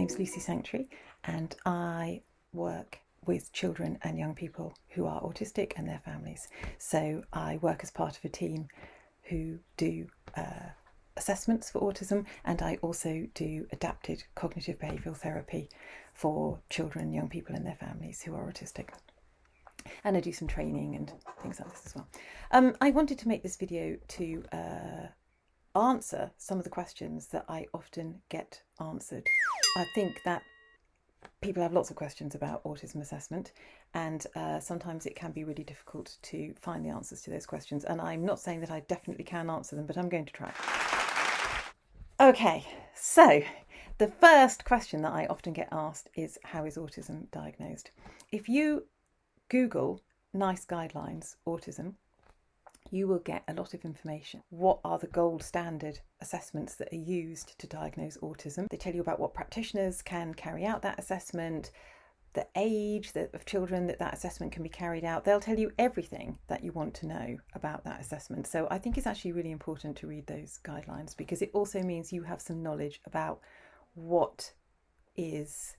name's Lucy Sanctuary and I work with children and young people who are autistic and their families. So I work as part of a team who do assessments for autism, and I also do adapted cognitive behavioural therapy for children and young people and their families who are autistic. And I do some training and things like this as well. I wanted to make this video to answer some of the questions that I often get answered. I think that people have lots of questions about autism assessment, and sometimes it can be really difficult to find the answers to those questions. And I'm not saying that I definitely can answer them, but I'm going to try. Okay, so the first question that I often get asked is, how is autism diagnosed? If you Google NICE guidelines autism, you will get a lot of information. What are the gold standard assessments that are used to diagnose autism? They tell you about what practitioners can carry out that assessment, the age of children that assessment can be carried out. They'll tell you everything that you want to know about that assessment. So I think it's actually really important to read those guidelines, because it also means you have some knowledge about what is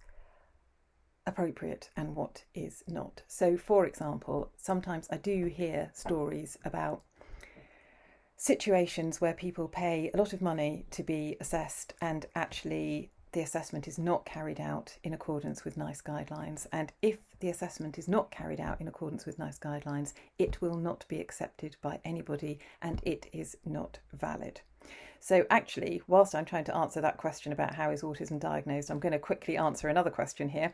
appropriate and what is not. So for example, sometimes I do hear stories about situations where people pay a lot of money to be assessed and actually the assessment is not carried out in accordance with NICE guidelines. And if the assessment is not carried out in accordance with NICE guidelines, it will not be accepted by anybody and it is not valid. So actually, whilst I'm trying to answer that question about how is autism diagnosed, I'm going to quickly answer another question here,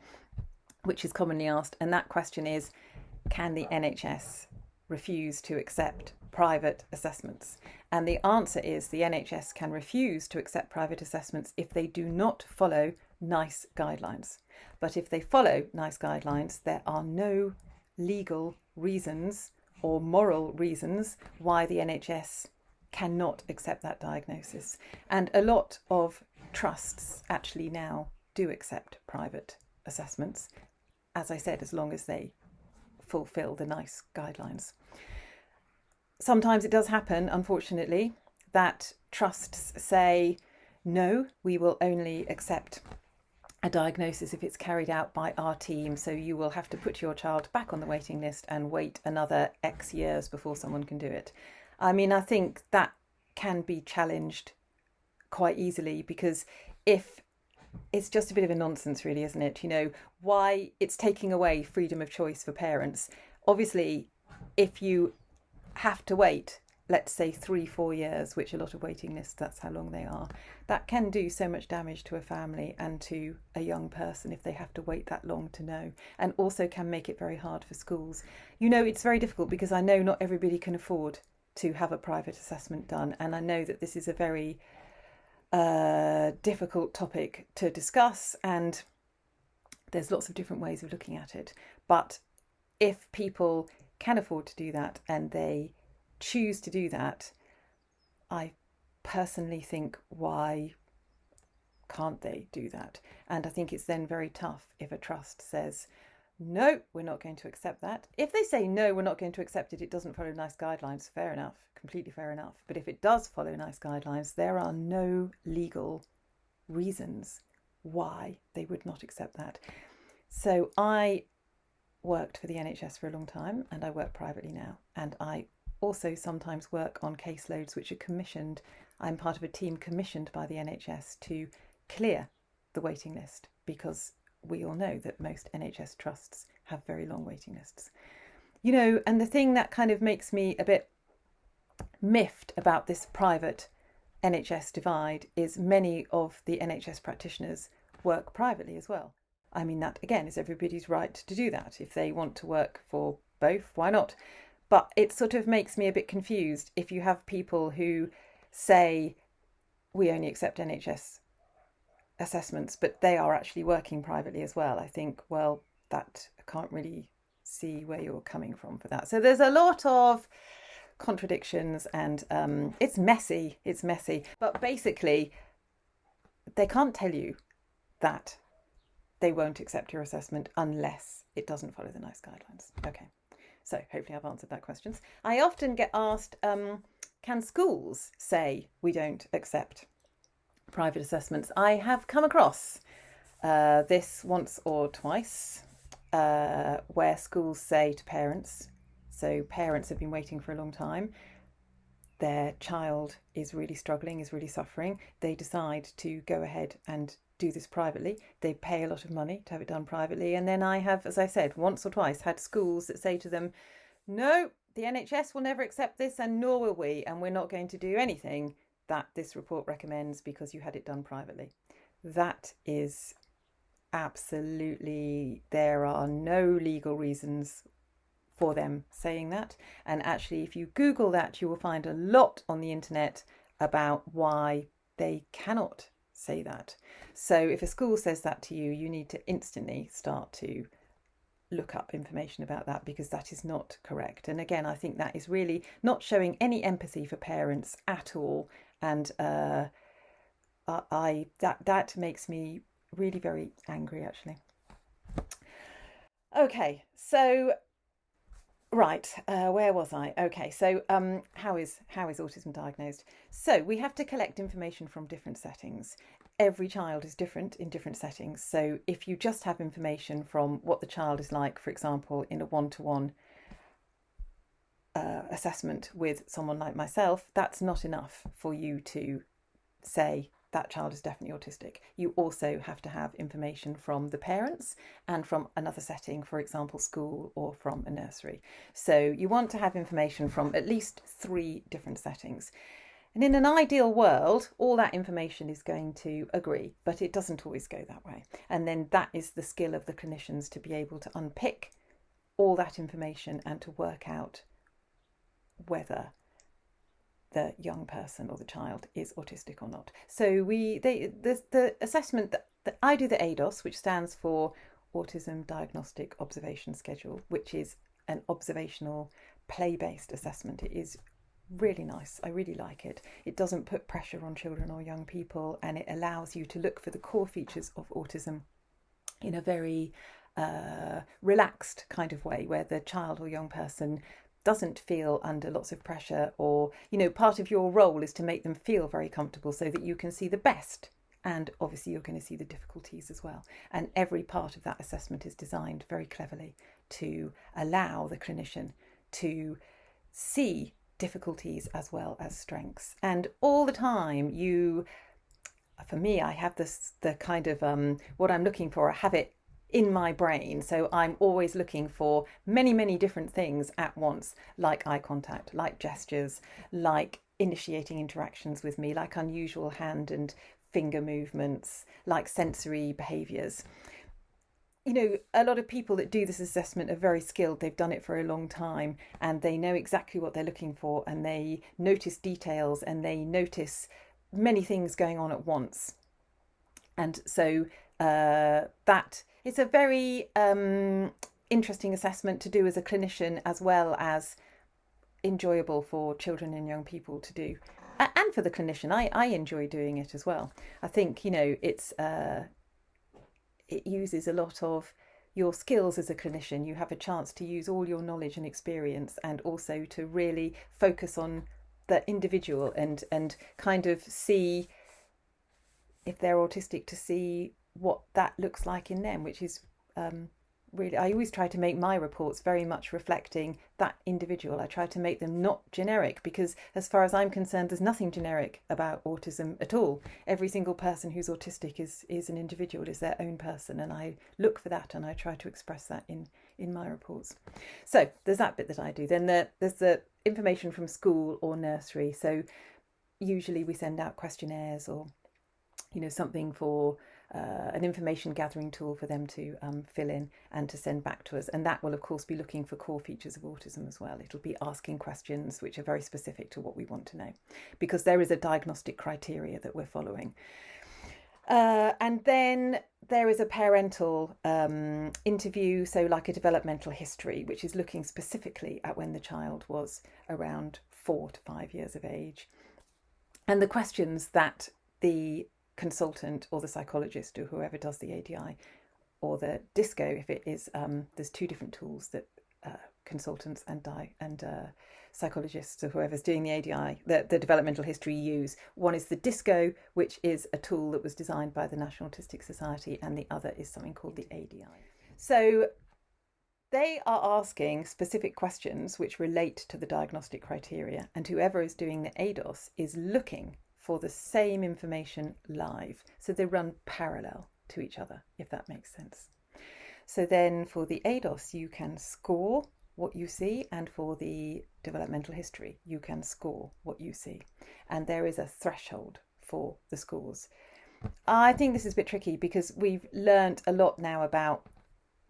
which is commonly asked, and that question is, can the NHS refuse to accept private assessments? And the answer is the NHS can refuse to accept private assessments if they do not follow NICE guidelines. But if they follow NICE guidelines, there are no legal reasons or moral reasons why the NHS cannot accept that diagnosis. And a lot of trusts actually now do accept private assessments, as I said, as long as they fulfill the NICE guidelines. Sometimes it does happen, unfortunately, that trusts say, no, we will only accept a diagnosis if it's carried out by our team, so you will have to put your child back on the waiting list and wait another X years before someone can do it. I mean, I think that can be challenged quite easily, because if it's just a bit of a nonsense, really, isn't it? You know, why it's taking away freedom of choice for parents. Obviously, if you have to wait, let's say 3-4 years, which a lot of waiting lists, that's how long they are, that can do so much damage to a family and to a young person if they have to wait that long to know, and also can make it very hard for schools. You know, it's very difficult because I know not everybody can afford to have a private assessment done, and I know that this is a very difficult topic to discuss, and there's lots of different ways of looking at it. But if people can afford to do that and they choose to do that, I personally think, why can't they do that? And I think it's then very tough if a trust says, no, we're not going to accept that. If they say, no, we're not going to accept it, it doesn't follow NICE guidelines, fair enough, completely fair enough. But if it does follow NICE guidelines, there are no legal reasons why they would not accept that. So I worked for the NHS for a long time, and I work privately now. And I also sometimes work on caseloads which are commissioned. I'm part of a team commissioned by the NHS to clear the waiting list, because we all know that most NHS trusts have very long waiting lists. You know, and the thing that kind of makes me a bit miffed about this private NHS divide is many of the NHS practitioners work privately as well. I mean, that again is everybody's right to do that. If they want to work for both, why not? But it sort of makes me a bit confused if you have people who say, we only accept NHS assessments, but they are actually working privately as well. I think, well, that I can't really see where you're coming from for that. So there's a lot of contradictions, and it's messy. But basically, they can't tell you that they won't accept your assessment unless it doesn't follow the NICE guidelines. Okay, so hopefully I've answered that question. I often get asked, can schools say we don't accept private assessments? I have come across this once or twice, where schools say to parents, so parents have been waiting for a long time, their child is really struggling, is really suffering, they decide to go ahead and do this privately. They pay a lot of money to have it done privately. And then I have, as I said, once or twice had schools that say to them, no, the NHS will never accept this, and nor will we, and we're not going to do anything that this report recommends because you had it done privately. That is absolutely, there are no legal reasons for them saying that. And actually, if you Google that, you will find a lot on the internet about why they cannot say that. So if a school says that to you, you need to instantly start to look up information about that, because that is not correct. And again, I think that is really not showing any empathy for parents at all. And that makes me really very angry, actually. Okay, so right, where was I? Okay, so how is autism diagnosed? So we have to collect information from different settings. Every child is different in different settings. So if you just have information from what the child is like, for example, in a one-to-one assessment with someone like myself, that's not enough for you to say that child is definitely autistic. You also have to have information from the parents and from another setting, for example, school or from a nursery. So you want to have information from at least 3 different settings. And in an ideal world, all that information is going to agree, but it doesn't always go that way. And then that is the skill of the clinicians, to be able to unpick all that information and to work out whether the young person or the child is autistic or not. So the assessment that I do, the ADOS, which stands for Autism Diagnostic Observation Schedule, which is an observational play-based assessment. It is really nice. I really like it. It doesn't put pressure on children or young people, and it allows you to look for the core features of autism in a very relaxed kind of way, where the child or young person doesn't feel under lots of pressure, or, you know, part of your role is to make them feel very comfortable so that you can see the best. And obviously you're going to see the difficulties as well. And every part of that assessment is designed very cleverly to allow the clinician to see difficulties as well as strengths. And all the time for me, I have the kind of what I'm looking for, I have it in my brain. So I'm always looking for many, many different things at once, like eye contact, like gestures, like initiating interactions with me, like unusual hand and finger movements, like sensory behaviours. You know, a lot of people that do this assessment are very skilled. They've done it for a long time and they know exactly what they're looking for, and they notice details and they notice many things going on at once. And so that it's a very interesting assessment to do as a clinician, as well as enjoyable for children and young people to do, and for the clinician. I enjoy doing it as well. I think, you know, it uses a lot of your skills as a clinician. You have a chance to use all your knowledge and experience, and also to really focus on the individual and kind of see if they're autistic, to see what that looks like in them, which is really, I always try to make my reports very much reflecting that individual. I try to make them not generic, because as far as I'm concerned, there's nothing generic about autism at all. Every single person who's autistic is an individual, is their own person, and I look for that and I try to express that in my reports. So there's that bit that I do. Then there's the information from school or nursery. So usually we send out questionnaires, or, you know, something for an information gathering tool for them to fill in and to send back to us. And that will, of course, be looking for core features of autism as well. It'll be asking questions which are very specific to what we want to know, because there is a diagnostic criteria that we're following. And then there is a parental interview, so like a developmental history, which is looking specifically at when the child was around 4 to 5 years of age. And the questions that the consultant or the psychologist or whoever does the ADI or the DISCO, if it is, there's 2 different tools that consultants and psychologists or whoever's doing the ADI, the developmental history, use. One is the DISCO, which is a tool that was designed by the National Autistic Society, and the other is something called the ADI. So they are asking specific questions which relate to the diagnostic criteria, and whoever is doing the ADOS is looking for the same information live. So they run parallel to each other, if that makes sense. So then for the ADOS, you can score what you see, and for the developmental history, you can score what you see. And there is a threshold for the scores. I think this is a bit tricky because we've learnt a lot now about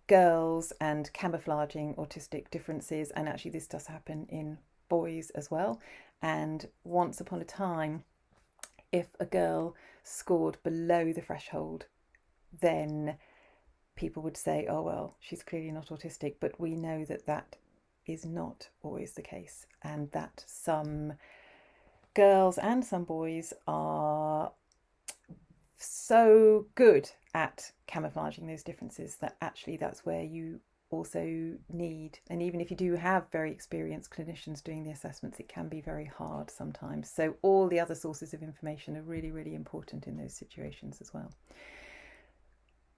girls and camouflaging autistic differences, and actually this does happen in boys as well. And once upon a time, if a girl scored below the threshold, then people would say, oh, well, she's clearly not autistic. But we know that that is not always the case, and that some girls and some boys are so good at camouflaging those differences that actually that's where you also need, and even if you do have very experienced clinicians doing the assessments, it can be very hard sometimes. So all the other sources of information are really, really important in those situations as well.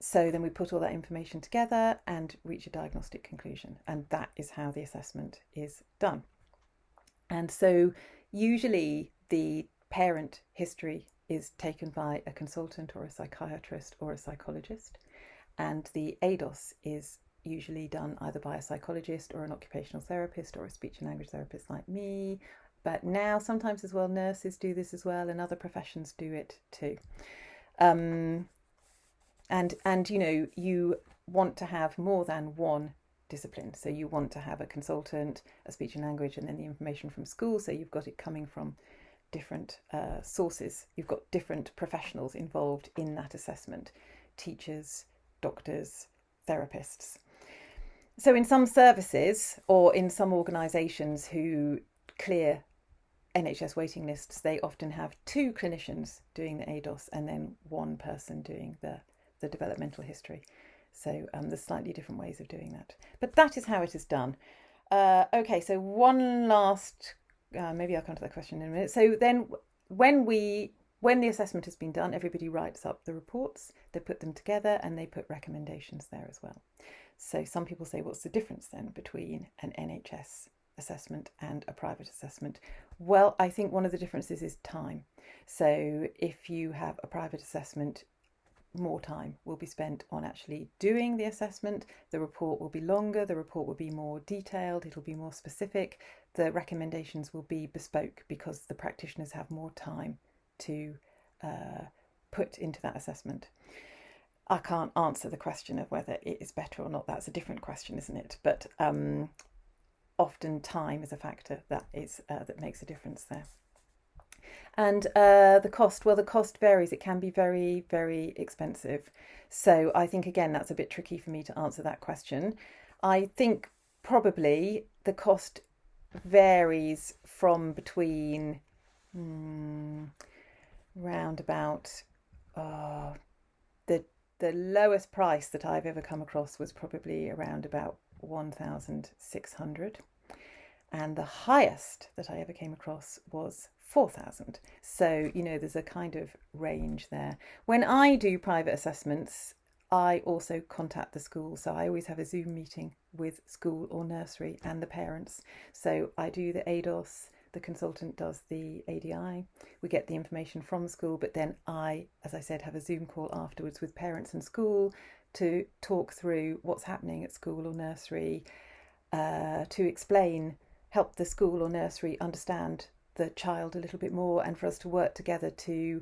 So then we put all that information together and reach a diagnostic conclusion, and that is how the assessment is done. And so usually the parent history is taken by a consultant or a psychiatrist or a psychologist, and the ADOS is usually done either by a psychologist or an occupational therapist or a speech and language therapist like me. But now sometimes as well nurses do this as well, and other professions do it too. And you know, you want to have more than one discipline. So you want to have a consultant, a speech and language, and then the information from school. So you've got it coming from different sources. You've got different professionals involved in that assessment: teachers, doctors, therapists. So in some services or in some organisations who clear NHS waiting lists, they often have two clinicians doing the ADOS and then one person doing the developmental history. So there's slightly different ways of doing that. But that is how it is done. Okay, so one last, maybe I'll come to that question in a minute. So then when the assessment has been done, everybody writes up the reports, they put them together, and they put recommendations there as well. So some people say, what's the difference then between an NHS assessment and a private assessment? Well, I think one of the differences is time. So if you have a private assessment, more time will be spent on actually doing the assessment. The report will be longer, the report will be more detailed, it'll be more specific. The recommendations will be bespoke because the practitioners have more time to put into that assessment. I can't answer the question of whether it is better or not. That's a different question, isn't it? But often time is a factor that makes a difference there. And the cost, well, the cost varies. It can be very, very expensive. So I think, again, that's a bit tricky for me to answer that question. I think probably the cost varies from between round about the lowest price that I've ever come across was probably around about 1,600, and the highest that I ever came across was 4,000. So, you know, there's a kind of range there. When I do private assessments, I also contact the school. So I always have a Zoom meeting with school or nursery and the parents. So I do the ADOS, the consultant does the ADI. We get the information from the school, but then I, as I said, have a Zoom call afterwards with parents and school to talk through what's happening at school or nursery, to explain, help the school or nursery understand the child a little bit more, and for us to work together to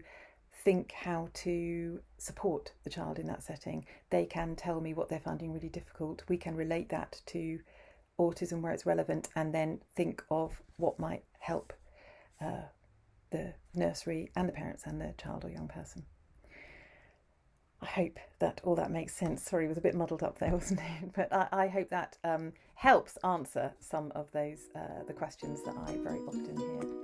think how to support the child in that setting. They can tell me what they're finding really difficult. We can relate that to autism where it's relevant, and then think of what might help the nursery and the parents and the child or young person. I hope that all that makes sense. Sorry, it was a bit muddled up there, wasn't it? But I hope that helps answer some of those the questions that I very often hear.